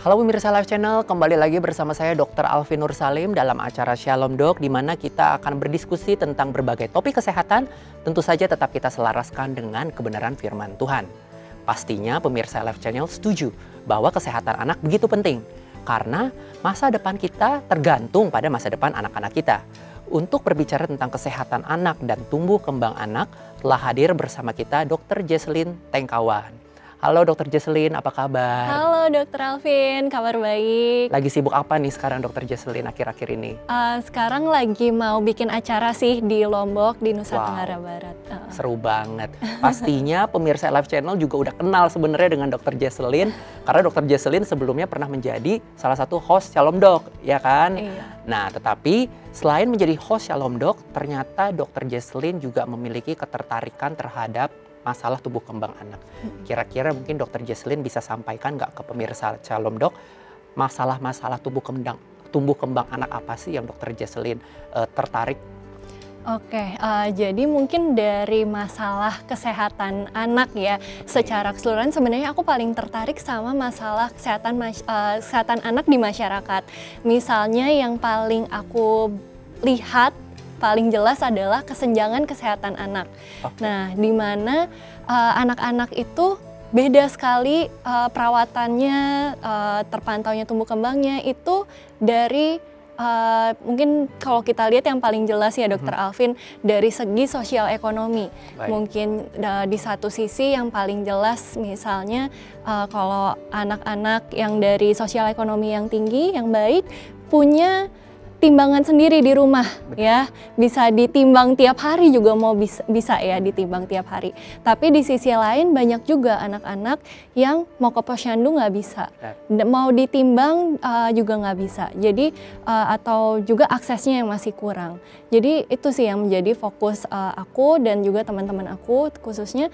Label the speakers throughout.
Speaker 1: Halo pemirsa Live Channel, kembali lagi bersama saya Dr. Alvin Nur Salim dalam acara Shalom Dok, di mana kita akan berdiskusi tentang berbagai topik kesehatan, tentu saja tetap kita selaraskan dengan kebenaran firman Tuhan. Pastinya pemirsa Live Channel setuju bahwa kesehatan anak begitu penting, karena masa depan kita tergantung pada masa depan anak-anak kita. Untuk berbicara tentang kesehatan anak dan tumbuh kembang anak, telah hadir bersama kita Dr. Jesselyn Tengkawan. Halo Dr. Jesselyn, apa kabar?
Speaker 2: Halo Dr. Alvin, kabar baik.
Speaker 1: Lagi sibuk apa nih sekarang Dr. Jesselyn akhir-akhir ini?
Speaker 2: Sekarang lagi mau bikin acara sih di Lombok, di Nusa Tenggara Barat.
Speaker 1: Seru banget. Pastinya pemirsa Live Channel juga udah kenal sebenarnya dengan Dr. Jesselyn, karena Dr. Jesselyn sebelumnya pernah menjadi salah satu host Shalom Dok, ya kan?
Speaker 2: Iya.
Speaker 1: Nah, tetapi selain menjadi host Shalom Dok, ternyata Dr. Jesselyn juga memiliki ketertarikan terhadap masalah tumbuh kembang anak. Kira-kira mungkin Dr. Jesselyn bisa sampaikan nggak ke pemirsa Shalom Dok, masalah-masalah tumbuh kembang anak apa sih yang Dr. Jesselyn tertarik?
Speaker 2: Oke, jadi mungkin dari masalah kesehatan anak ya, secara keseluruhan sebenarnya aku paling tertarik sama masalah kesehatan anak di masyarakat. Misalnya yang paling aku lihat paling jelas adalah kesenjangan kesehatan anak. Nah, di mana anak-anak itu beda sekali perawatannya, terpantaunya tumbuh kembangnya itu dari mungkin kalau kita lihat yang paling jelas ya Dr. Alvin dari segi sosial ekonomi. Mungkin di satu sisi yang paling jelas misalnya kalau anak-anak yang dari sosial ekonomi yang tinggi, yang baik, punya timbangan sendiri di rumah. Ya, bisa ditimbang tiap hari juga mau bisa ya ditimbang tiap hari. Tapi di sisi lain banyak juga anak-anak yang mau ke posyandu nggak bisa, mau ditimbang juga nggak bisa. Jadi atau juga aksesnya yang masih kurang. Jadi itu sih yang menjadi fokus aku dan juga teman-teman aku khususnya.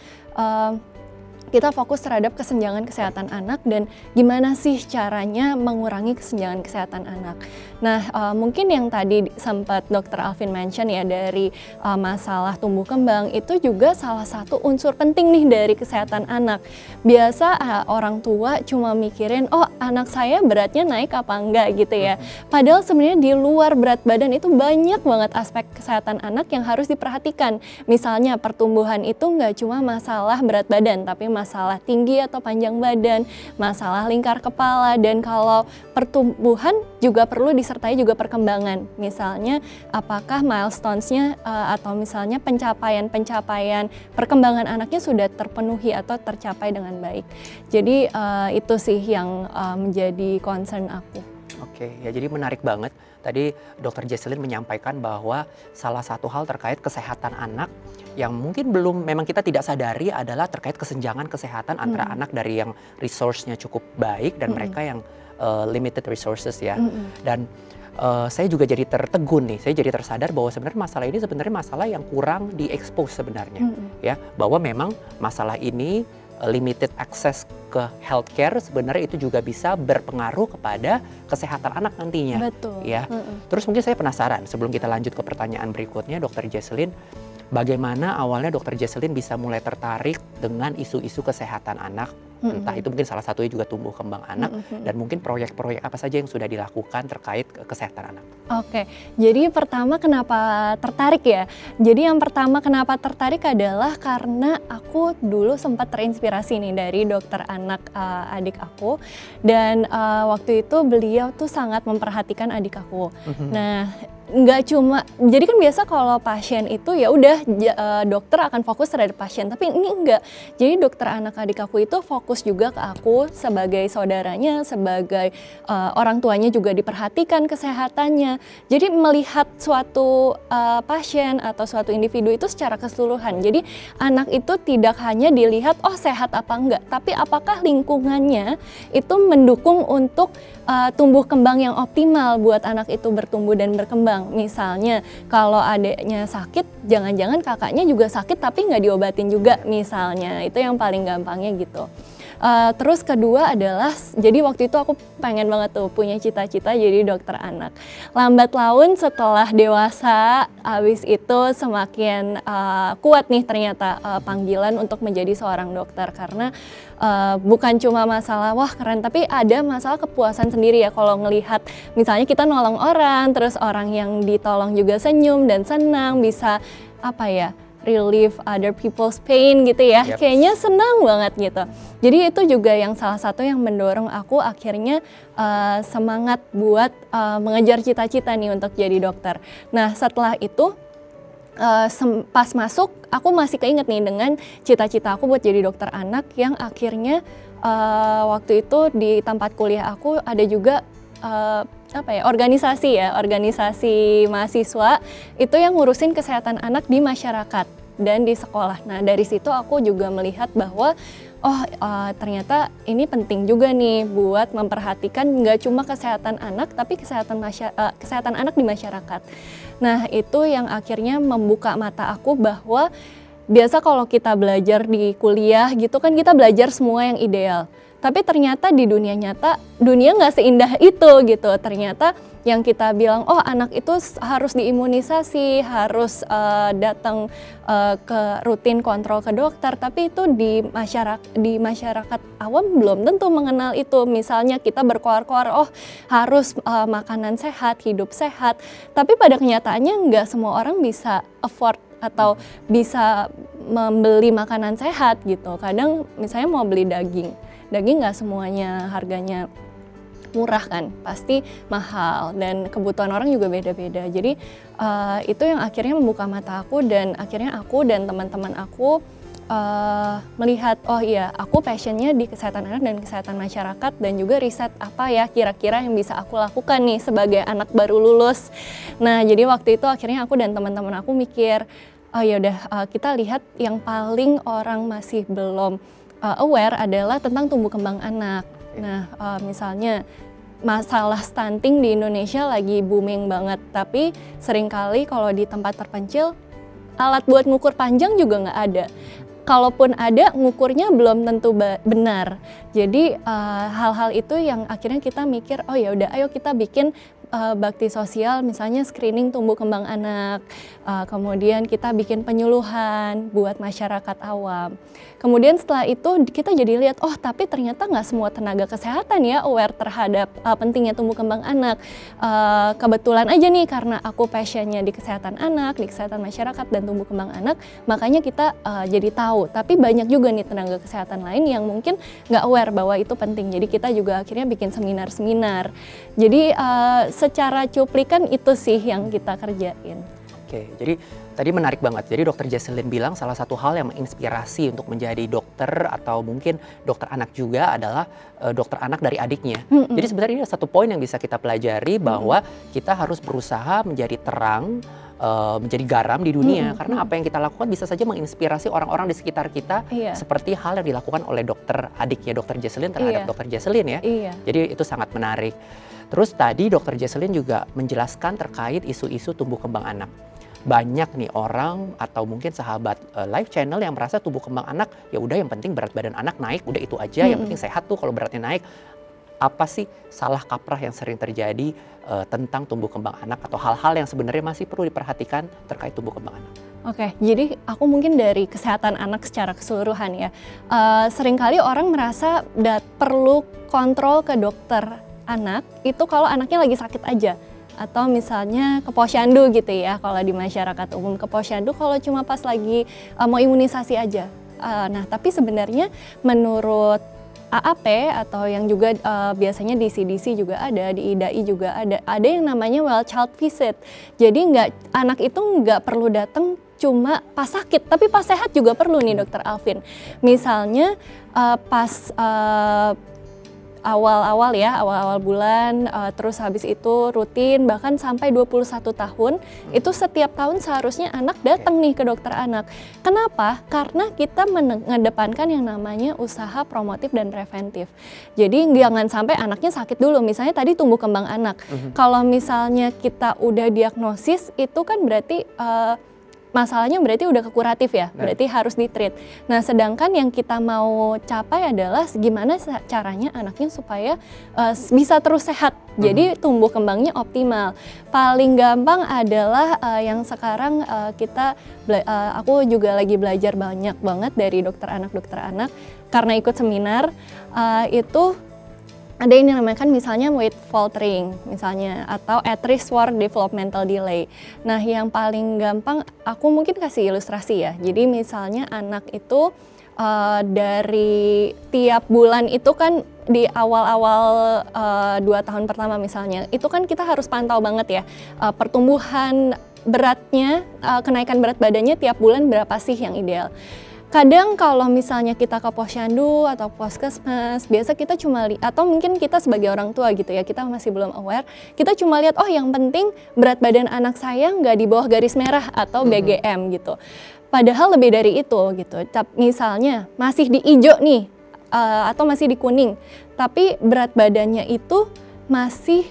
Speaker 2: Kita fokus terhadap kesenjangan kesehatan anak dan gimana sih caranya mengurangi kesenjangan kesehatan anak. Nah, mungkin yang tadi sempat Dr. Alvin mention ya dari masalah tumbuh kembang itu juga salah satu unsur penting nih dari kesehatan anak. Biasa orang tua cuma mikirin, oh anak saya beratnya naik apa enggak gitu ya. Padahal sebenarnya di luar berat badan itu banyak banget aspek kesehatan anak yang harus diperhatikan. Misalnya pertumbuhan itu nggak cuma masalah berat badan, tapi masalah tinggi atau panjang badan, masalah lingkar kepala, dan kalau pertumbuhan juga perlu disertai juga perkembangan. Misalnya apakah milestones-nya atau misalnya pencapaian perkembangan anaknya sudah terpenuhi atau tercapai dengan baik. Jadi itu sih yang menjadi concern aku.
Speaker 1: Oke, ya jadi menarik banget. Tadi Dr. Jesselyn menyampaikan bahwa salah satu hal terkait kesehatan anak yang mungkin memang kita tidak sadari adalah terkait kesenjangan kesehatan antara anak dari yang resource-nya cukup baik dan mereka yang limited resources ya. Dan saya juga jadi tertegun nih, saya jadi tersadar bahwa sebenarnya masalah ini sebenarnya masalah yang kurang di-expose sebenarnya. Ya, bahwa memang masalah ini limited access ke healthcare sebenarnya itu juga bisa berpengaruh kepada kesehatan anak nantinya.
Speaker 2: Betul.
Speaker 1: Ya. Terus mungkin saya penasaran sebelum kita lanjut ke pertanyaan berikutnya, Dr. Jesselyn, bagaimana awalnya Dr. Jesselyn bisa mulai tertarik dengan isu-isu kesehatan anak? Entah itu mungkin salah satunya juga tumbuh kembang anak dan mungkin proyek-proyek apa saja yang sudah dilakukan terkait kesehatan anak.
Speaker 2: Oke, jadi pertama kenapa tertarik ya? Jadi yang pertama kenapa tertarik adalah karena aku dulu sempat terinspirasi nih dari dokter anak adik aku dan waktu itu beliau tuh sangat memperhatikan adik aku. Nah, nggak cuma, jadi kan biasa kalau pasien itu ya udah dokter akan fokus terhadap pasien, tapi ini enggak. Jadi dokter anak adik aku itu fokus juga ke aku sebagai saudaranya, sebagai orang tuanya juga diperhatikan kesehatannya. Jadi melihat suatu pasien atau suatu individu itu secara keseluruhan. Jadi anak itu tidak hanya dilihat oh sehat apa enggak, tapi apakah lingkungannya itu mendukung untuk tumbuh kembang yang optimal buat anak itu bertumbuh dan berkembang. Misalnya kalau adiknya sakit, jangan-jangan kakaknya juga sakit tapi nggak diobatin juga misalnya. Itu yang paling gampangnya gitu. Terus kedua adalah, jadi waktu itu aku pengen banget tuh punya cita-cita jadi dokter anak. Lambat laun setelah dewasa, habis itu semakin kuat nih ternyata panggilan untuk menjadi seorang dokter, karena bukan cuma masalah wah keren, tapi ada masalah kepuasan sendiri ya kalau ngelihat misalnya kita nolong orang, terus orang yang ditolong juga senyum dan senang, bisa apa ya, relieve other people's pain gitu ya.
Speaker 1: Yep.
Speaker 2: Kayaknya senang banget gitu. Jadi itu juga yang salah satu yang mendorong aku akhirnya semangat buat mengejar cita-cita nih untuk jadi dokter. Nah setelah itu pas masuk aku masih keinget nih dengan cita-cita aku buat jadi dokter anak, yang akhirnya waktu itu di tempat kuliah aku ada juga organisasi mahasiswa itu yang ngurusin kesehatan anak di masyarakat dan di sekolah. Nah dari situ aku juga melihat bahwa ternyata ini penting juga nih buat memperhatikan nggak cuma kesehatan anak, tapi kesehatan anak di masyarakat. Nah itu yang akhirnya membuka mata aku bahwa biasa kalau kita belajar di kuliah gitu kan kita belajar semua yang ideal. Tapi ternyata di dunia nyata, dunia nggak seindah itu gitu. Ternyata yang kita bilang, oh anak itu harus diimunisasi, harus datang ke rutin kontrol ke dokter. Tapi itu di masyarakat awam belum tentu mengenal itu. Misalnya kita berkoar-koar, oh harus makanan sehat, hidup sehat. Tapi pada kenyataannya nggak semua orang bisa afford atau bisa membeli makanan sehat gitu. Kadang misalnya mau beli daging nggak semuanya harganya murah kan, pasti mahal dan kebutuhan orang juga beda-beda. Jadi itu yang akhirnya membuka mata aku, dan akhirnya aku dan teman-teman aku melihat, oh iya aku passionnya di kesehatan anak dan kesehatan masyarakat, dan juga riset apa ya kira-kira yang bisa aku lakukan nih sebagai anak baru lulus. Nah jadi waktu itu akhirnya aku dan teman-teman aku mikir, oh ya udah kita lihat yang paling orang masih belum aware adalah tentang tumbuh kembang anak. Nah, misalnya masalah stunting di Indonesia lagi booming banget, tapi seringkali kalau di tempat terpencil alat buat ngukur panjang juga nggak ada. Kalaupun ada, ngukurnya belum tentu benar. Jadi hal-hal itu yang akhirnya kita mikir, oh ya udah, ayo kita bikin bakti sosial, misalnya screening tumbuh kembang anak, kemudian kita bikin penyuluhan buat masyarakat awam. Kemudian setelah itu kita jadi lihat, oh tapi ternyata nggak semua tenaga kesehatan ya aware terhadap pentingnya tumbuh kembang anak. Kebetulan aja nih karena aku passionnya di kesehatan anak, di kesehatan masyarakat dan tumbuh kembang anak, makanya kita jadi tahu. Tapi banyak juga nih tenaga kesehatan lain yang mungkin nggak aware bahwa itu penting. Jadi kita juga akhirnya bikin seminar-seminar. Jadi secara cuplikan itu sih yang kita kerjain.
Speaker 1: Oke, jadi tadi menarik banget. Jadi Dokter Jesselyn bilang salah satu hal yang menginspirasi untuk menjadi dokter atau mungkin dokter anak juga adalah dokter anak dari adiknya. Jadi sebenarnya ini satu poin yang bisa kita pelajari bahwa kita harus berusaha menjadi terang, menjadi garam di dunia, karena apa yang kita lakukan bisa saja menginspirasi orang-orang di sekitar kita, seperti hal yang dilakukan oleh dokter adiknya Dokter Jesselyn terhadap Dokter Jesselyn ya. Jadi itu sangat menarik. Terus tadi Dokter Jesselyn juga menjelaskan terkait isu-isu tumbuh kembang anak. Banyak nih orang atau mungkin sahabat live channel yang merasa tumbuh kembang anak ya udah yang penting berat badan anak naik, udah itu aja, yang penting sehat tuh kalau beratnya naik. Apa sih salah kaprah yang sering terjadi tentang tumbuh kembang anak atau hal-hal yang sebenarnya masih perlu diperhatikan terkait tumbuh kembang anak?
Speaker 2: Oke, jadi aku mungkin dari kesehatan anak secara keseluruhan ya. Seringkali orang merasa perlu kontrol ke dokter anak itu kalau anaknya lagi sakit aja. Atau misalnya ke posyandu gitu ya, kalau di masyarakat umum ke posyandu kalau cuma pas lagi mau imunisasi aja. Nah tapi sebenarnya menurut AAP atau yang juga biasanya di CDC juga ada, di IDAI juga ada yang namanya well child visit. Jadi anak itu nggak perlu datang cuma pas sakit, tapi pas sehat juga perlu nih Dokter Alvin. Misalnya pas awal-awal bulan, terus habis itu rutin bahkan sampai 21 tahun, itu setiap tahun seharusnya anak datang nih ke dokter anak. Kenapa? Karena kita mengedepankan yang namanya usaha promotif dan preventif. Jadi jangan sampai anaknya sakit dulu, misalnya tadi tumbuh kembang anak. Kalau misalnya kita udah diagnosis, itu kan berarti masalahnya berarti udah ke kuratif ya, berarti harus di-treat. Nah, sedangkan yang kita mau capai adalah gimana caranya anaknya supaya bisa terus sehat, jadi tumbuh kembangnya optimal. Paling gampang adalah yang sekarang aku juga lagi belajar banyak banget dari dokter anak karena ikut seminar itu. Ada ini namanya kan misalnya weight faltering misalnya atau at risk for developmental delay. Nah, yang paling gampang aku mungkin kasih ilustrasi ya. Jadi misalnya anak itu dari tiap bulan itu kan di awal-awal 2 tahun pertama misalnya, itu kan kita harus pantau banget ya pertumbuhan beratnya, kenaikan berat badannya tiap bulan berapa sih yang ideal. Kadang kalau misalnya kita ke posyandu atau puskesmas, biasa kita cuma atau mungkin kita sebagai orang tua gitu ya, kita masih belum aware, kita cuma lihat oh yang penting berat badan anak saya nggak di bawah garis merah atau BGM gitu. Padahal lebih dari itu gitu. Misalnya masih di hijau nih atau masih di kuning, tapi berat badannya itu masih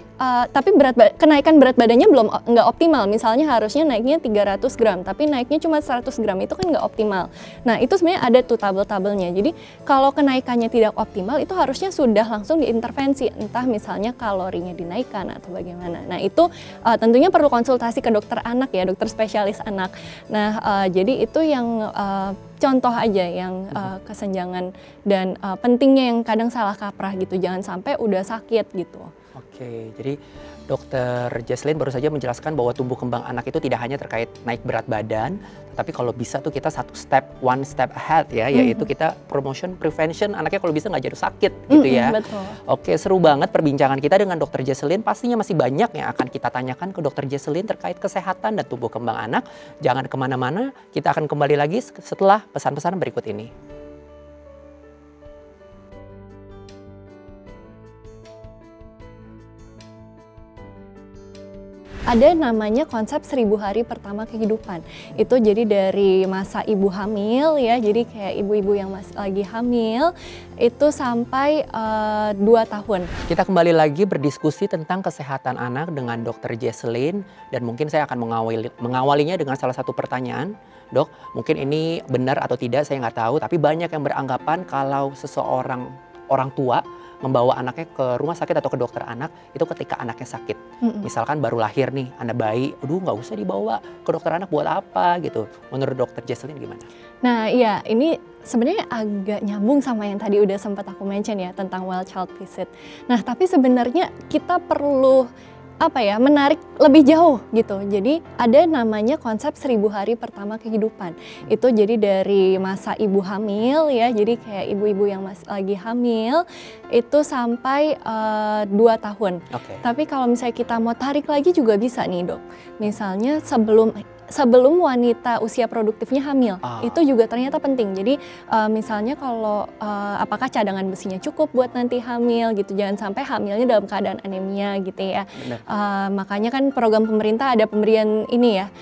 Speaker 2: tapi kenaikan berat badannya nggak optimal. Misalnya harusnya naiknya 300 gram, tapi naiknya cuma 100 gram, itu kan nggak optimal. Nah, itu sebenarnya ada tuh tabel-tabelnya. Jadi kalau kenaikannya tidak optimal, itu harusnya sudah langsung diintervensi, entah misalnya kalorinya dinaikkan atau bagaimana. Nah, itu tentunya perlu konsultasi ke dokter anak ya, dokter spesialis anak. Nah, jadi itu yang contoh aja yang kesenjangan dan pentingnya yang kadang salah kaprah gitu, jangan sampai udah sakit gitu.
Speaker 1: Oke, jadi Dokter Jesslyn baru saja menjelaskan bahwa tumbuh kembang anak itu tidak hanya terkait naik berat badan, tapi kalau bisa tuh kita one step ahead ya, yaitu kita promotion, prevention, anaknya kalau bisa nggak jatuh sakit gitu ya.
Speaker 2: Betul.
Speaker 1: Oke, seru banget perbincangan kita dengan Dokter Jesslyn. Pastinya masih banyak yang akan kita tanyakan ke Dokter Jesslyn terkait kesehatan dan tumbuh kembang anak. Jangan kemana-mana, kita akan kembali lagi setelah pesan-pesan berikut ini.
Speaker 2: Ada namanya konsep 1000 hari pertama kehidupan. Itu jadi dari masa ibu hamil ya, jadi kayak ibu-ibu yang masih lagi hamil itu sampai 2 tahun.
Speaker 1: Kita kembali lagi berdiskusi tentang kesehatan anak dengan Dokter Jesslyn, dan mungkin saya akan mengawalinya dengan salah satu pertanyaan. Dok, mungkin ini benar atau tidak saya nggak tahu, tapi banyak yang beranggapan kalau seseorang orang tua membawa anaknya ke rumah sakit atau ke dokter anak itu ketika anaknya sakit. Misalkan baru lahir nih, anak bayi, aduh nggak usah dibawa ke dokter anak buat apa gitu. Menurut Dokter Jesslyn gimana?
Speaker 2: Nah iya, ini sebenarnya agak nyambung sama yang tadi udah sempat aku mention ya tentang well child visit. Nah tapi sebenarnya kita perlu menarik lebih jauh gitu. Jadi ada namanya konsep 1000 hari pertama kehidupan. Itu jadi dari masa ibu hamil ya, jadi kayak ibu-ibu yang masih lagi hamil itu sampai 2 tahun. Tapi kalau misalnya kita mau tarik lagi juga bisa nih dok. Misalnya sebelum wanita usia produktifnya hamil, itu juga ternyata penting. Jadi misalnya kalau apakah cadangan besinya cukup buat nanti hamil gitu, jangan sampai hamilnya dalam keadaan anemia gitu ya. Makanya kan program pemerintah ada pemberian ini ya,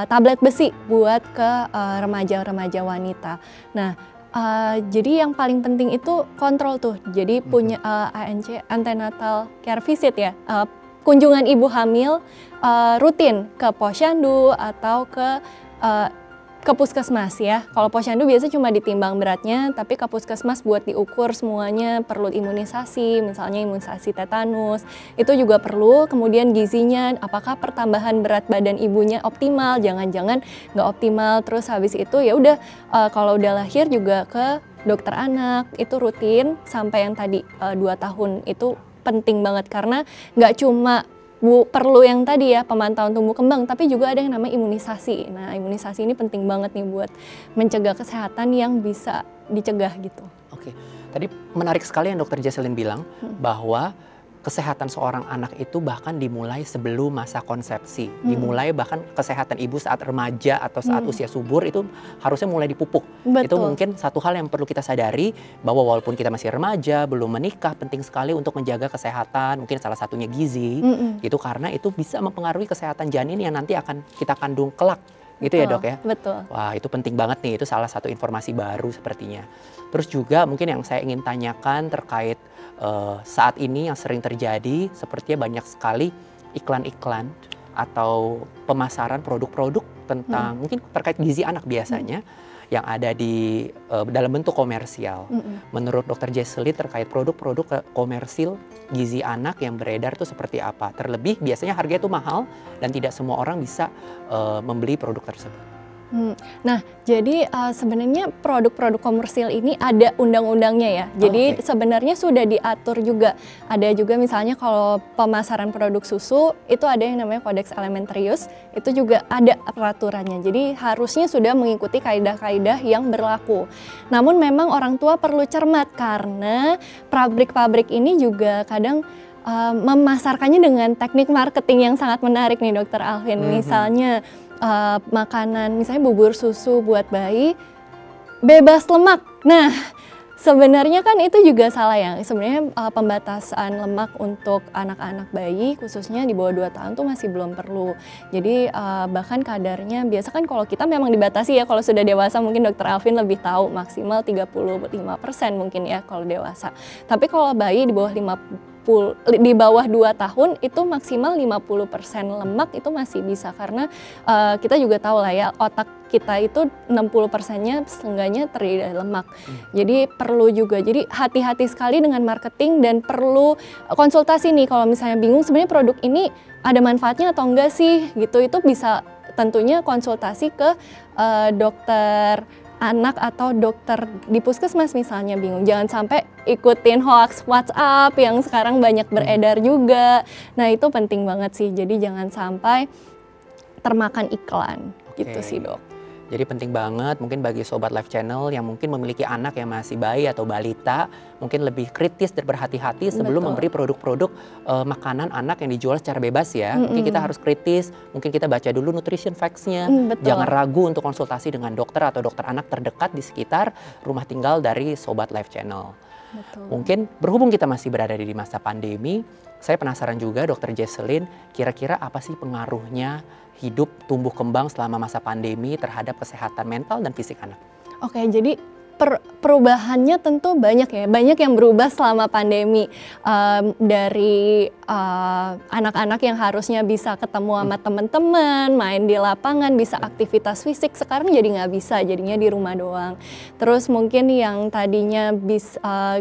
Speaker 2: tablet besi buat ke remaja-remaja wanita. Nah, jadi yang paling penting itu kontrol tuh, jadi punya ANC, antenatal care visit ya, kunjungan ibu hamil rutin ke posyandu atau ke puskesmas ya. Kalau posyandu biasa cuma ditimbang beratnya, tapi ke puskesmas buat diukur semuanya, perlu imunisasi, misalnya imunisasi tetanus, itu juga perlu. Kemudian gizinya, apakah pertambahan berat badan ibunya optimal, jangan-jangan nggak optimal. Terus habis itu ya udah kalau udah lahir juga ke dokter anak, itu rutin sampai yang tadi 2 tahun itu penting banget karena nggak cuma perlu yang tadi ya pemantauan tumbuh kembang, tapi juga ada yang namanya imunisasi. Nah imunisasi ini penting banget nih buat mencegah kesehatan yang bisa dicegah gitu.
Speaker 1: Oke, tadi menarik sekali yang Dokter Jesslyn bilang bahwa kesehatan seorang anak itu bahkan dimulai sebelum masa konsepsi. Dimulai bahkan kesehatan ibu saat remaja atau saat usia subur itu harusnya mulai dipupuk.
Speaker 2: Betul.
Speaker 1: Itu mungkin satu hal yang perlu kita sadari, bahwa walaupun kita masih remaja, belum menikah, penting sekali untuk menjaga kesehatan, mungkin salah satunya gizi. Gitu, karena itu bisa mempengaruhi kesehatan janin yang nanti akan kita kandung kelak. Gitu ya dok ya?
Speaker 2: Betul.
Speaker 1: Wah itu penting banget nih, itu salah satu informasi baru sepertinya. Terus juga mungkin yang saya ingin tanyakan terkait saat ini yang sering terjadi, sepertinya banyak sekali iklan-iklan atau pemasaran produk-produk tentang mungkin terkait gizi anak biasanya yang ada di dalam bentuk komersial. Menurut Dokter Jesselyn terkait produk-produk komersil gizi anak yang beredar itu seperti apa? Terlebih biasanya harganya itu mahal dan tidak semua orang bisa membeli produk tersebut.
Speaker 2: Nah, jadi sebenarnya produk-produk komersil ini ada undang-undangnya ya. Jadi sebenarnya sudah diatur juga. Ada juga misalnya kalau pemasaran produk susu itu ada yang namanya Codex Alimentarius, itu juga ada peraturannya. Jadi harusnya sudah mengikuti kaidah-kaidah yang berlaku. Namun memang orang tua perlu cermat karena pabrik-pabrik ini juga kadang memasarkannya dengan teknik marketing yang sangat menarik nih Dokter Alvin. Misalnya makanan, misalnya bubur susu buat bayi bebas lemak. Nah, sebenarnya kan itu juga salah ya. Sebenarnya pembatasan lemak untuk anak-anak bayi khususnya di bawah 2 tahun tuh masih belum perlu. Jadi bahkan kadarnya biasa kan kalau kita memang dibatasi ya, kalau sudah dewasa mungkin Dokter Alvin lebih tahu maksimal 35% mungkin ya kalau dewasa. Tapi kalau bayi di bawah 2 tahun itu maksimal 50% lemak itu masih bisa karena kita juga tahu lah ya otak kita itu 60%-nya seenggaknya terdiri dari lemak. Jadi perlu juga, jadi hati-hati sekali dengan marketing dan perlu konsultasi nih kalau misalnya bingung sebenarnya produk ini ada manfaatnya atau enggak sih gitu, itu bisa tentunya konsultasi ke dokter anak atau dokter di puskesmas misalnya bingung. Jangan sampai ikutin hoax WhatsApp yang sekarang banyak beredar juga. Nah itu penting banget sih, jadi jangan sampai termakan iklan gitu sih Dok.
Speaker 1: Jadi penting banget mungkin bagi Sobat Life Channel yang mungkin memiliki anak yang masih bayi atau balita, mungkin lebih kritis dan berhati-hati sebelum memberi produk-produk makanan anak yang dijual secara bebas ya. Mungkin kita harus kritis, mungkin kita baca dulu nutrition facts-nya. Jangan ragu untuk konsultasi dengan dokter atau dokter anak terdekat di sekitar rumah tinggal dari Sobat Life Channel. Mungkin berhubung kita masih berada di masa pandemi, saya penasaran juga Dokter Jesselyn, kira-kira apa sih pengaruhnya hidup tumbuh kembang selama masa pandemi terhadap kesehatan mental dan fisik anak?
Speaker 2: Oke, jadi perubahannya tentu banyak ya, banyak yang berubah selama pandemi. Dari anak-anak yang harusnya bisa ketemu sama teman-teman, main di lapangan, bisa aktivitas fisik, sekarang jadi nggak bisa, jadinya di rumah doang. Terus mungkin yang tadinya bisa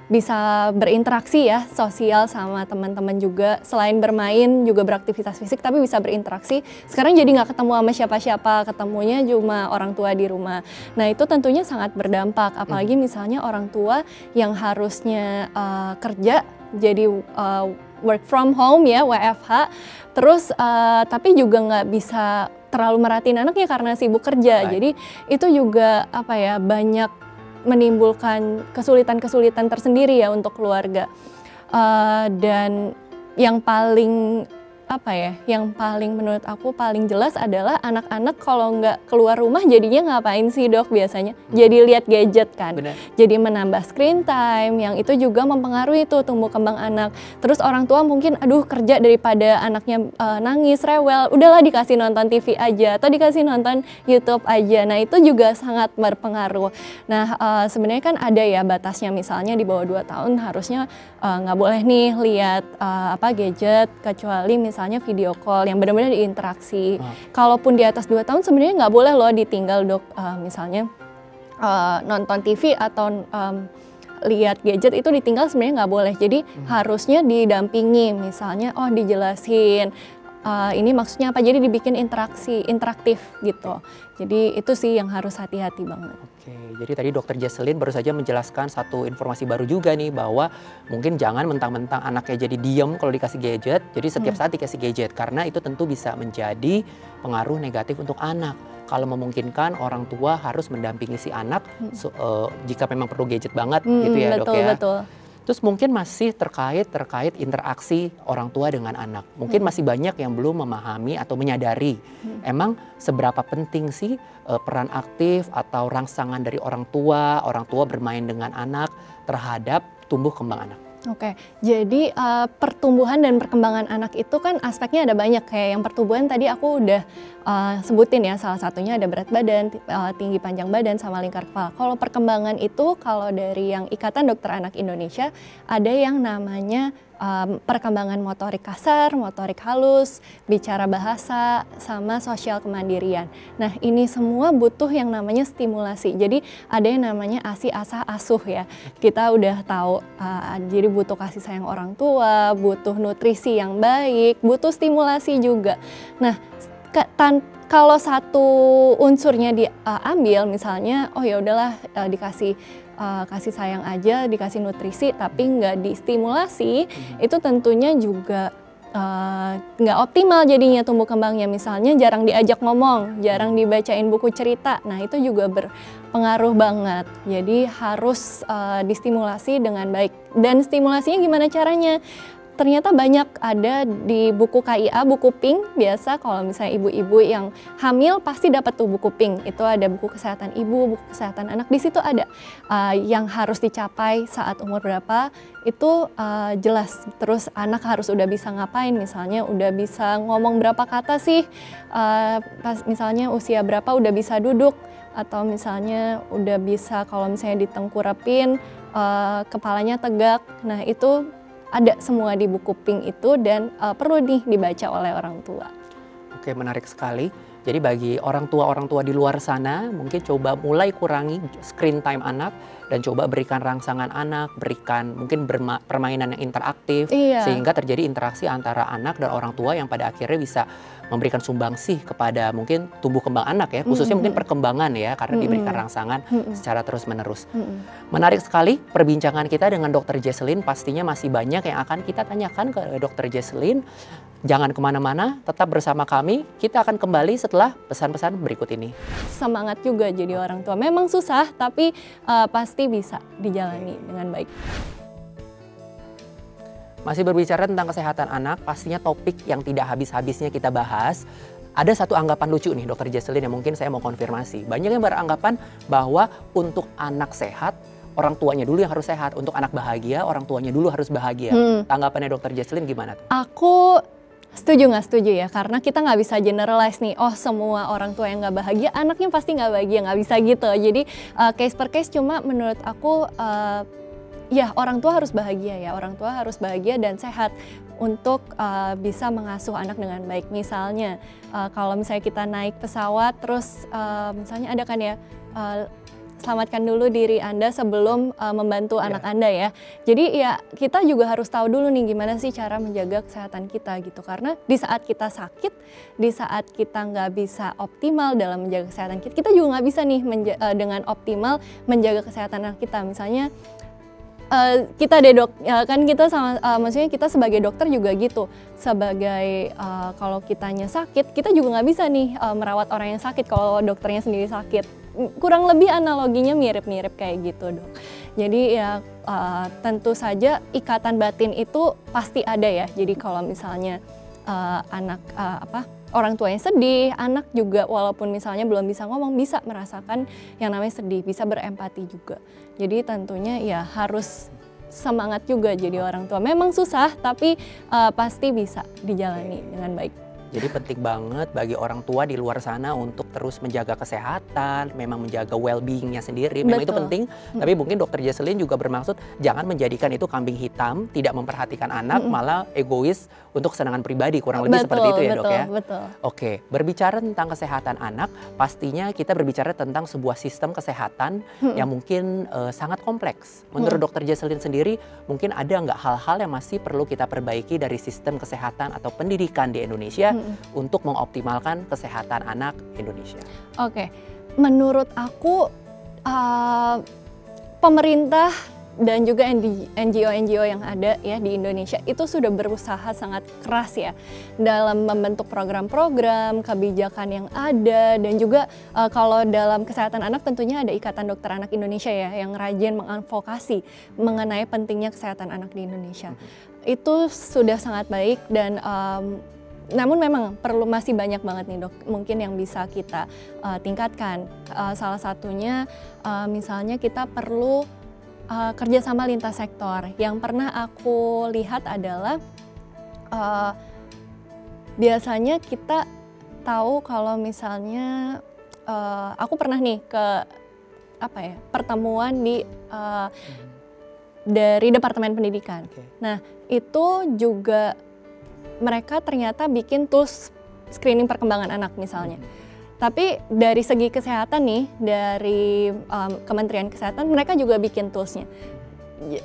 Speaker 2: bisa berinteraksi ya, sosial sama teman-teman juga, selain bermain juga beraktivitas fisik tapi bisa berinteraksi, sekarang jadi nggak ketemu sama siapa-siapa, ketemunya cuma orang tua di rumah. Nah itu tentunya sangat berdampak, apalagi misalnya orang tua yang harusnya kerja jadi work from home ya, WFH, terus tapi juga nggak bisa terlalu merhatiin anaknya karena sibuk kerja. Jadi itu juga banyak menimbulkan kesulitan-kesulitan tersendiri ya untuk keluarga. Dan yang paling yang paling menurut aku paling jelas adalah anak-anak kalau nggak keluar rumah jadinya ngapain sih Dok biasanya? Jadi lihat gadget kan.
Speaker 1: Benar.
Speaker 2: Jadi menambah screen time yang itu juga mempengaruhi tuh tumbuh kembang anak. Terus orang tua mungkin kerja daripada anaknya nangis, rewel, udahlah dikasih nonton TV aja atau dikasih nonton YouTube aja. Nah itu juga sangat berpengaruh. Nah sebenarnya kan ada ya batasnya, misalnya di bawah 2 tahun harusnya nggak boleh nih lihat gadget kecuali misalnya video call yang benar-benar diinteraksi. Kalaupun di atas 2 tahun sebenarnya nggak boleh loh ditinggal Dok, misalnya nonton TV atau lihat gadget itu ditinggal sebenarnya nggak boleh. Jadi harusnya didampingi, misalnya dijelasin ini maksudnya apa, jadi dibikin interaktif gitu. Jadi itu sih yang harus hati-hati banget.
Speaker 1: Oke, jadi tadi Dokter Jesselyn baru saja menjelaskan satu informasi baru juga nih, bahwa mungkin jangan mentang-mentang anaknya jadi diem kalau dikasih gadget, jadi setiap saat dikasih gadget, karena itu tentu bisa menjadi pengaruh negatif untuk anak. Kalau memungkinkan orang tua harus mendampingi si anak jika memang perlu gadget banget gitu ya Dok ya. Betul. Terus mungkin masih terkait interaksi orang tua dengan anak. Mungkin masih banyak yang belum memahami atau menyadari emang seberapa penting sih peran aktif atau rangsangan dari orang tua bermain dengan anak terhadap tumbuh kembang anak.
Speaker 2: Oke, jadi pertumbuhan dan perkembangan anak itu kan aspeknya ada banyak. Kayak yang pertumbuhan tadi aku udah sebutin ya, salah satunya ada berat badan, tinggi panjang badan, sama lingkar kepala. Kalau perkembangan itu, kalau dari yang Ikatan Dokter Anak Indonesia ada yang namanya perkembangan motorik kasar, motorik halus, bicara bahasa, sama sosial kemandirian. Nah, ini semua butuh yang namanya stimulasi. Jadi ada yang namanya ASI, asah, asuh ya. Kita udah tahu, jadi butuh kasih sayang orang tua, butuh nutrisi yang baik, butuh stimulasi juga. Nah, kalau satu unsurnya diambil, misalnya, oh ya udahlah dikasih kasih sayang aja, dikasih nutrisi, tapi nggak distimulasi, itu tentunya juga nggak optimal jadinya tumbuh kembangnya. Misalnya jarang diajak ngomong, jarang dibacain buku cerita, nah itu juga berpengaruh banget. Jadi harus distimulasi dengan baik. Dan stimulasinya gimana caranya? Ternyata banyak ada di buku KIA, buku pink. Biasa kalau misalnya ibu-ibu yang hamil pasti dapat tuh buku pink. Itu ada buku kesehatan ibu, buku kesehatan anak. Di situ ada yang harus dicapai saat umur berapa, itu jelas. Terus anak harus udah bisa ngapain, misalnya udah bisa ngomong berapa kata sih, pas misalnya usia berapa udah bisa duduk, atau misalnya udah bisa kalau misalnya ditengkurapin, kepalanya tegak. Nah itu ada semua di buku pink itu dan perlu nih dibaca oleh orang tua.
Speaker 1: Oke, menarik sekali. Jadi bagi orang tua di luar sana, mungkin coba mulai kurangi screen time anak dan coba berikan rangsangan anak, berikan mungkin permainan yang interaktif, sehingga terjadi interaksi antara anak dan orang tua yang pada akhirnya bisa memberikan sumbangsih kepada mungkin tumbuh kembang anak ya, khususnya mungkin perkembangan ya, karena diberikan rangsangan secara terus-menerus. Menarik sekali perbincangan kita dengan Dr. Jesselyn, pastinya masih banyak yang akan kita tanyakan ke Dr. Jesselyn. Jangan kemana-mana, tetap bersama kami. Kita akan kembali setelah pesan-pesan berikut ini.
Speaker 2: Semangat juga jadi orang tua. Memang susah, tapi pasti bisa dijalani dengan baik.
Speaker 1: Masih berbicara tentang kesehatan anak, pastinya topik yang tidak habis-habisnya kita bahas. Ada satu anggapan lucu nih, Dr. Jesselyn, yang mungkin saya mau konfirmasi. Banyak yang beranggapan bahwa untuk anak sehat, orang tuanya dulu yang harus sehat. Untuk anak bahagia, orang tuanya dulu harus bahagia. Tanggapannya Dr. Jesselyn gimana tuh?
Speaker 2: Aku setuju nggak setuju ya, karena kita nggak bisa generalize nih, oh semua orang tua yang nggak bahagia, anaknya pasti nggak bahagia, nggak bisa gitu. Jadi case per case, cuma menurut aku ya orang tua harus bahagia ya, orang tua harus bahagia dan sehat untuk bisa mengasuh anak dengan baik. Misalnya kalau misalnya kita naik pesawat, terus misalnya ada kan ya, selamatkan dulu diri Anda sebelum membantu anak Anda ya. Jadi ya kita juga harus tahu dulu nih gimana sih cara menjaga kesehatan kita gitu. Karena di saat kita sakit, di saat kita nggak bisa optimal dalam menjaga kesehatan kita, kita juga nggak bisa nih dengan optimal menjaga kesehatan anak kita. Misalnya kita deh dok, ya kan kita maksudnya kita sebagai dokter juga gitu. Sebagai kalau kitanya sakit, kita juga nggak bisa nih merawat orang yang sakit kalau dokternya sendiri sakit. Kurang lebih analoginya mirip-mirip kayak gitu dok. Jadi ya tentu saja ikatan batin itu pasti ada ya. Jadi kalau misalnya orang tuanya sedih, anak juga walaupun misalnya belum bisa ngomong, bisa merasakan yang namanya sedih, bisa berempati juga. Jadi tentunya ya harus semangat juga jadi orang tua. Memang susah, tapi pasti bisa dijalani dengan baik.
Speaker 1: Jadi penting banget bagi orang tua di luar sana untuk terus menjaga kesehatan, memang menjaga well-being-nya sendiri. Memang itu penting, tapi mungkin Dr. Jesselyn juga bermaksud jangan menjadikan itu kambing hitam, tidak memperhatikan anak, malah egois untuk kesenangan pribadi, kurang lebih seperti itu ya dok ya?
Speaker 2: Betul.
Speaker 1: Oke, berbicara tentang kesehatan anak, pastinya kita berbicara tentang sebuah sistem kesehatan yang mungkin sangat kompleks. Menurut Dr. Jesselyn sendiri, mungkin ada nggak hal-hal yang masih perlu kita perbaiki dari sistem kesehatan atau pendidikan di Indonesia untuk mengoptimalkan kesehatan anak Indonesia?
Speaker 2: Oke, menurut aku pemerintah dan juga NGO-NGO yang ada ya di Indonesia itu sudah berusaha sangat keras ya dalam membentuk program-program, kebijakan yang ada, dan juga kalau dalam kesehatan anak tentunya ada Ikatan Dokter Anak Indonesia ya yang rajin mengadvokasi mengenai pentingnya kesehatan anak di Indonesia. Itu sudah sangat baik dan namun memang masih banyak banget nih dok, mungkin yang bisa kita tingkatkan. Salah satunya misalnya kita perlu kerjasama lintas sektor. Yang pernah aku lihat adalah biasanya kita tahu kalau misalnya aku pernah nih ke pertemuan dari Departemen Pendidikan.
Speaker 1: Oke.
Speaker 2: Nah, itu juga mereka ternyata bikin tools screening perkembangan anak misalnya. Tapi dari segi kesehatan nih, dari Kementerian Kesehatan mereka juga bikin toolsnya.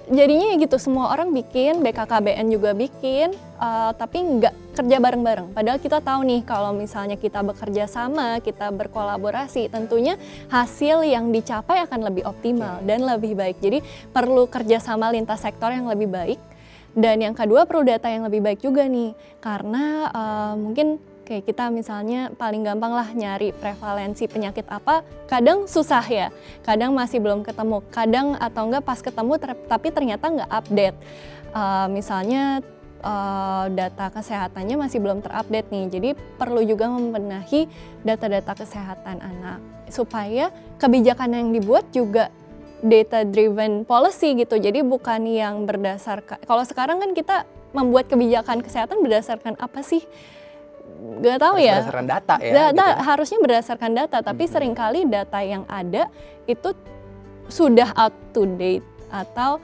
Speaker 2: Jadinya ya gitu, semua orang bikin, BKKBN juga bikin, tapi nggak kerja bareng-bareng. Padahal kita tahu nih kalau misalnya kita bekerja sama, kita berkolaborasi, tentunya hasil yang dicapai akan lebih optimal dan lebih baik. Jadi perlu kerjasama lintas sektor yang lebih baik. Dan yang kedua perlu data yang lebih baik juga nih, karena mungkin kayak kita misalnya paling gampang lah nyari prevalensi penyakit apa, kadang susah ya, kadang masih belum ketemu, kadang atau enggak pas ketemu tapi ternyata nggak update. Misalnya data kesehatannya masih belum terupdate nih, jadi perlu juga membenahi data-data kesehatan anak supaya kebijakan yang dibuat juga data driven policy gitu, jadi bukan yang berdasarkan, kalau sekarang kan kita membuat kebijakan kesehatan berdasarkan apa sih? Gak tahu ya.
Speaker 1: Berdasarkan data ya.
Speaker 2: Gitu. Harusnya berdasarkan data, tapi seringkali data yang ada itu sudah out to date atau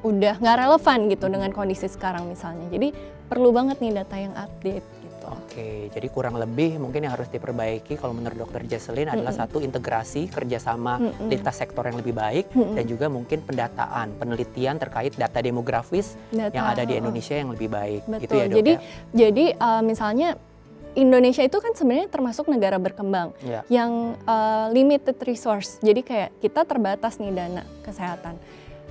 Speaker 2: udah nggak relevan gitu dengan kondisi sekarang misalnya. Jadi perlu banget nih data yang update gitu.
Speaker 1: Oke, jadi kurang lebih mungkin yang harus diperbaiki kalau menurut Dr. Jesselyn adalah satu, integrasi kerjasama lintas sektor yang lebih baik, dan juga mungkin pendataan, penelitian terkait data demografis yang ada di Indonesia yang lebih baik.
Speaker 2: Betul.
Speaker 1: Gitu ya, Dok,
Speaker 2: Jadi misalnya Indonesia itu kan sebenarnya termasuk negara berkembang yang limited resource. Jadi kayak kita terbatas nih dana kesehatan.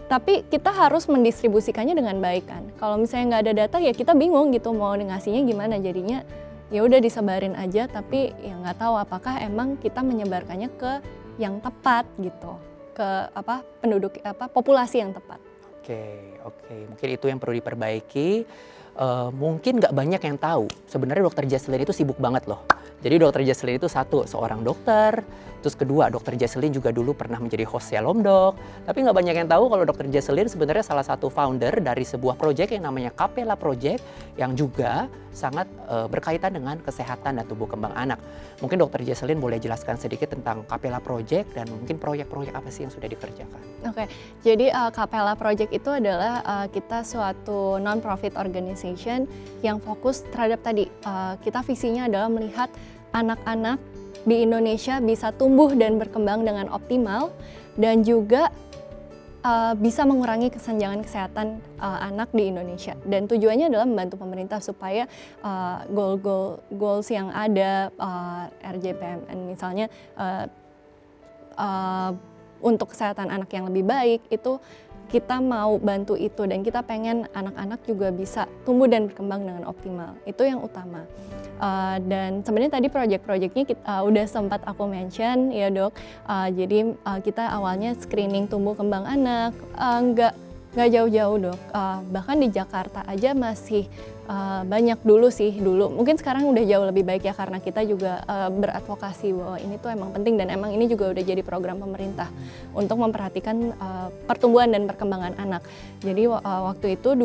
Speaker 2: Tapi kita harus mendistribusikannya dengan baik kan. Kalau misalnya nggak ada data ya kita bingung gitu mau ngasihnya gimana, jadinya ya udah disebarin aja, tapi ya nggak tahu apakah emang kita menyebarkannya ke yang tepat gitu, ke penduduk populasi yang tepat.
Speaker 1: Oke, mungkin itu yang perlu diperbaiki. Mungkin nggak banyak yang tahu sebenarnya Dr. Jesselyn itu sibuk banget loh. Jadi Dr. Jesselyn itu seorang dokter, terus kedua Dr. Jesselyn juga dulu pernah menjadi host Shalomdoc. Tapi nggak banyak yang tahu kalau Dr. Jesselyn sebenarnya salah satu founder dari sebuah proyek yang namanya Capella Project, yang juga sangat berkaitan dengan kesehatan dan tumbuh kembang anak. Mungkin Dr. Jesselyn boleh jelaskan sedikit tentang Capella Project dan mungkin proyek-proyek apa sih yang sudah dikerjakan?
Speaker 2: Oke, jadi Capella Project itu adalah kita suatu non-profit organization yang fokus terhadap tadi, kita visinya adalah melihat anak-anak di Indonesia bisa tumbuh dan berkembang dengan optimal dan juga bisa mengurangi kesenjangan kesehatan anak di Indonesia. Dan tujuannya adalah membantu pemerintah supaya goals yang ada, RJPMN misalnya, untuk kesehatan anak yang lebih baik, itu kita mau bantu itu, dan kita pengen anak-anak juga bisa tumbuh dan berkembang dengan optimal. Itu yang utama. Dan sebenarnya tadi proyek-proyeknya udah sempat aku mention ya Dok. Jadi kita awalnya screening tumbuh kembang anak, nggak jauh-jauh Dok. Bahkan di Jakarta aja masih banyak dulu. Mungkin sekarang udah jauh lebih baik ya, karena kita juga beradvokasi bahwa ini tuh emang penting, dan emang ini juga udah jadi program pemerintah untuk memperhatikan pertumbuhan dan perkembangan anak. Jadi waktu itu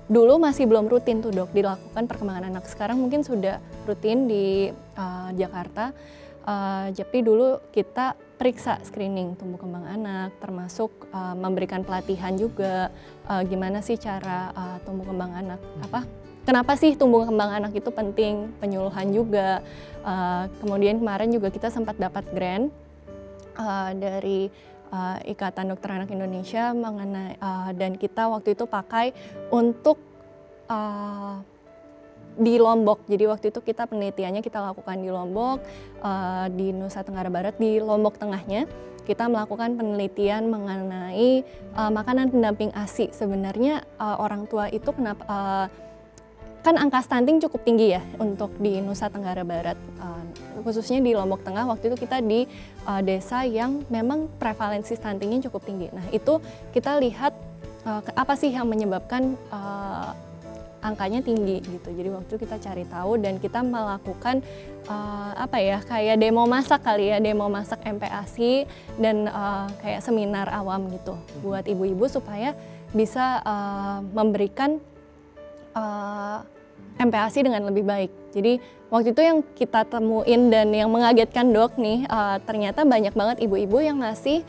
Speaker 2: dulu masih belum rutin tuh Dok dilakukan perkembangan anak. Sekarang mungkin sudah rutin di Jakarta. Jadi dulu kita periksa screening tumbuh kembang anak, termasuk memberikan pelatihan juga gimana sih cara tumbuh kembang anak, kenapa sih tumbuh kembang anak itu penting, penyuluhan juga. Kemudian kemarin juga kita sempat dapat grant dari Ikatan Dokter Anak Indonesia mengenai, dan kita waktu itu pakai untuk di Lombok. Jadi waktu itu kita penelitiannya kita lakukan di Lombok, di Nusa Tenggara Barat, di Lombok Tengahnya. Kita melakukan penelitian mengenai makanan pendamping ASI. Sebenarnya orang tua itu kenapa, kan angka stunting cukup tinggi ya untuk di Nusa Tenggara Barat, khususnya di Lombok Tengah. Waktu itu kita di desa yang memang prevalensi stuntingnya cukup tinggi. Nah itu kita lihat apa sih yang menyebabkan angkanya tinggi gitu. Jadi waktu itu kita cari tahu dan kita melakukan kayak demo masak kali ya, demo masak MPASI dan kayak seminar awam gitu buat ibu-ibu supaya bisa memberikan MPASI dengan lebih baik. Jadi waktu itu yang kita temuin dan yang mengagetkan dok nih, ternyata banyak banget ibu-ibu yang ngasih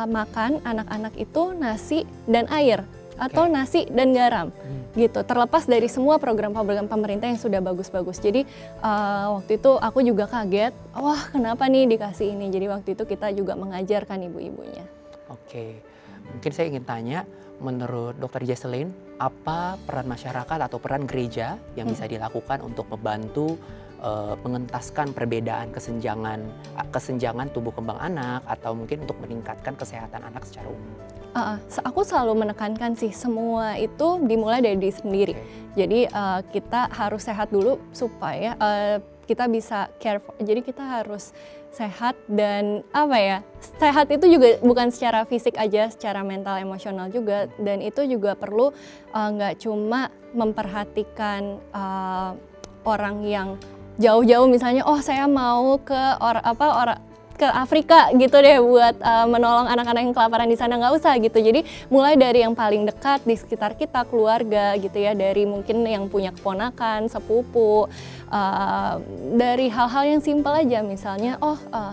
Speaker 2: makan anak-anak itu nasi dan air atau nasi dan garam gitu, terlepas dari semua program-program pemerintah yang sudah bagus-bagus. Jadi waktu itu aku juga kaget, wah kenapa nih dikasih ini. Jadi waktu itu kita juga mengajarkan ibu-ibunya.
Speaker 1: Oke, mungkin saya ingin tanya, menurut Dr. Jesselyn, apa peran masyarakat atau peran gereja yang bisa dilakukan untuk membantu mengentaskan perbedaan kesenjangan tumbuh kembang anak atau mungkin untuk meningkatkan kesehatan anak secara umum?
Speaker 2: Aku selalu menekankan sih, semua itu dimulai dari diri sendiri. Jadi kita harus sehat dulu supaya kita bisa care for, jadi kita harus sehat dan sehat itu juga bukan secara fisik aja, secara mental, emosional juga, dan itu juga perlu nggak cuma memperhatikan orang yang jauh-jauh, misalnya saya mau ke ke Afrika gitu deh buat menolong anak-anak yang kelaparan di sana, nggak usah gitu. Jadi mulai dari yang paling dekat di sekitar kita, keluarga gitu ya, dari mungkin yang punya keponakan, sepupu, dari hal-hal yang simpel aja, misalnya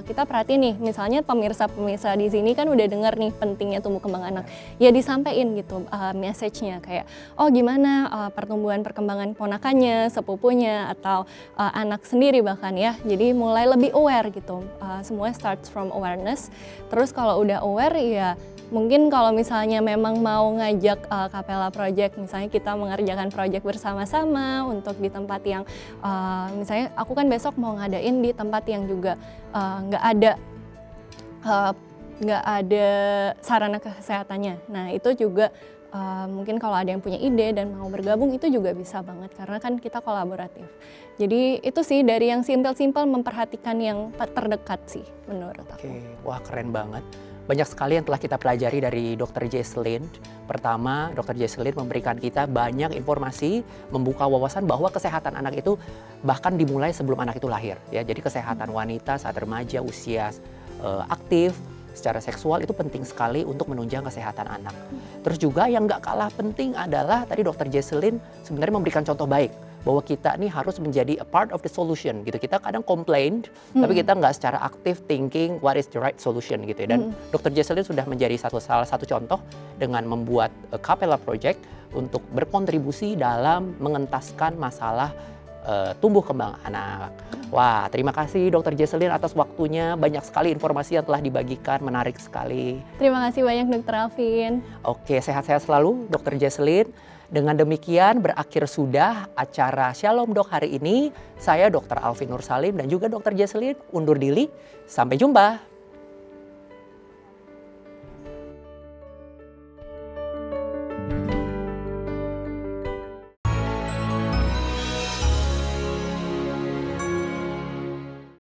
Speaker 2: kita perhatiin nih, misalnya pemirsa-pemirsa di sini kan udah denger nih pentingnya tumbuh kembang anak, ya disampaikan gitu message-nya kayak gimana pertumbuhan perkembangan ponakannya, sepupunya, atau anak sendiri bahkan ya. Jadi mulai lebih aware gitu, semua starts from awareness. Terus kalau udah aware ya mungkin kalau misalnya memang mau ngajak Capella Project, misalnya kita mengerjakan project bersama-sama untuk di tempat yang misalnya aku kan besok mau ngadain di tempat yang juga nggak ada sarana kesehatannya. Nah itu juga mungkin kalau ada yang punya ide dan mau bergabung itu juga bisa banget karena kan kita kolaboratif. Jadi itu sih dari yang simpel-simpel memperhatikan yang terdekat sih menurut aku.
Speaker 1: Oke, wah keren banget. Banyak sekali yang telah kita pelajari dari Dr. Jesselyn. Pertama, Dr. Jesselyn memberikan kita banyak informasi, membuka wawasan bahwa kesehatan anak itu bahkan dimulai sebelum anak itu lahir. Ya, jadi kesehatan wanita saat remaja, usia aktif, secara seksual itu penting sekali untuk menunjang kesehatan anak. Terus juga yang nggak kalah penting adalah tadi Dr. Jesselyn sebenarnya memberikan contoh baik bahwa kita nih harus menjadi a part of the solution gitu. Kita kadang complain, tapi kita nggak secara aktif thinking what is the right solution gitu ya. Dan Dr. Jesselyn sudah menjadi salah satu contoh dengan membuat Capella Project untuk berkontribusi dalam mengentaskan masalah tumbuh kembang anak. Wah, terima kasih Dr. Jesselyn atas waktunya. Banyak sekali informasi yang telah dibagikan, menarik sekali.
Speaker 2: Terima kasih banyak Dr. Alvin.
Speaker 1: Oke, sehat-sehat selalu Dr. Jesselyn. Dengan demikian berakhir sudah acara Shalom Dok hari ini. Saya Dr. Alvin Nur Salim dan juga Dr. Jesselyn undur diri. Sampai jumpa.